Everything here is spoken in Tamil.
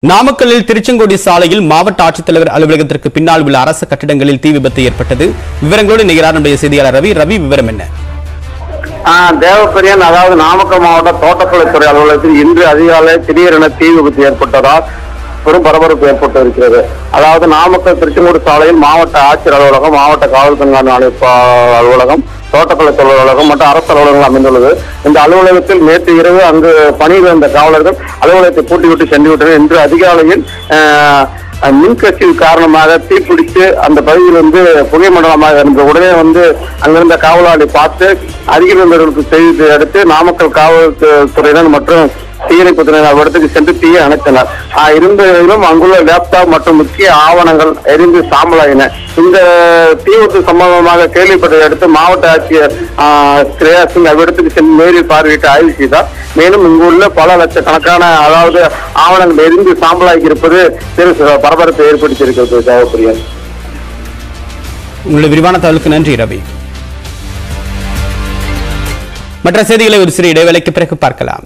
நாமக்கல்லில் திருச்செங்கோடு சாலையில் மாவட்ட ஆட்சித்தலைவர் அலுவலகத்திற்கு பின்னால் உள்ள அரசு கட்டிடங்களில் தீ விபத்து ஏற்பட்டது. விவரங்களோடு நிகரான நம்முடைய செய்தியாளர் ரவி விவரம் என்ன? தேவப்பெரியன் அதாவது நாமக்கல் மாவட்ட தோட்டக்கலைத்துறை அலுவலகத்தில் இன்று அதிகாலை திடீரென தீ விபத்து ஏற்பட்டதால் பெரும் பரபரப்பு ஏற்பட்டு இருக்கிறது. அதாவது நாமக்கல் திருச்செங்கோடு சாலையில் மாவட்ட ஆட்சியர் அலுவலகம், மாவட்ட காவல் கண்காணிப்பு அலுவலகம், தோட்டக்கலைத்துறை அலுவலகம் மற்றும் அரசு அலுவலகங்கள் அமைந்துள்ளது. இந்த அலுவலகத்தில் நேற்று இரவு அங்கு பணியில் இருந்த காவலர்கள் அலுவலகத்தை பூட்டிவிட்டு சென்று விட்டனர். இன்று அதிகாலையில் மின்கசிவு காரணமாக தீப்பிடித்து அந்த பகுதியில் புகை மண்டலமாக இருந்த உடனே அங்கிருந்த காவலாளி பார்த்து அருகில் இருந்தவர்களுக்கு செய்தி அடுத்து நாமக்கல் காவல்துறையினர் மற்றும் தீயணைப்புத்துறையினர் இடத்துக்கு சென்று தீயை அணைத்தனர். இருந்ததிலும் அங்குள்ள லேப்டாப் மற்றும் முக்கிய ஆவணங்கள் எரிந்து சாம்பலாயின. இந்த தீ விபத்து சம்பந்தமாக கேள்விப்பட்டதை அடுத்து மாவட்ட ஆட்சியர் ஸ்ரேயா சிங் அவ்விடத்துக்கு சென்று நேரில் பார்வையிட்டு ஆய்வு செய்தார். மேலும் இங்குள்ள பல லட்சக்கணக்கான அதாவது ஆவணங்கள் எரிந்து சாம்பலாகி இருப்பது பரபரப்பை ஏற்படுத்தியிருக்கிறது. தேவப்பிரியன், உங்களுடைய விரிவான தகவலுக்கு நன்றி ரவி. மற்ற செய்திகளை ஒரு சிறு இடைவேளைக்கு பிறகு பார்க்கலாம்.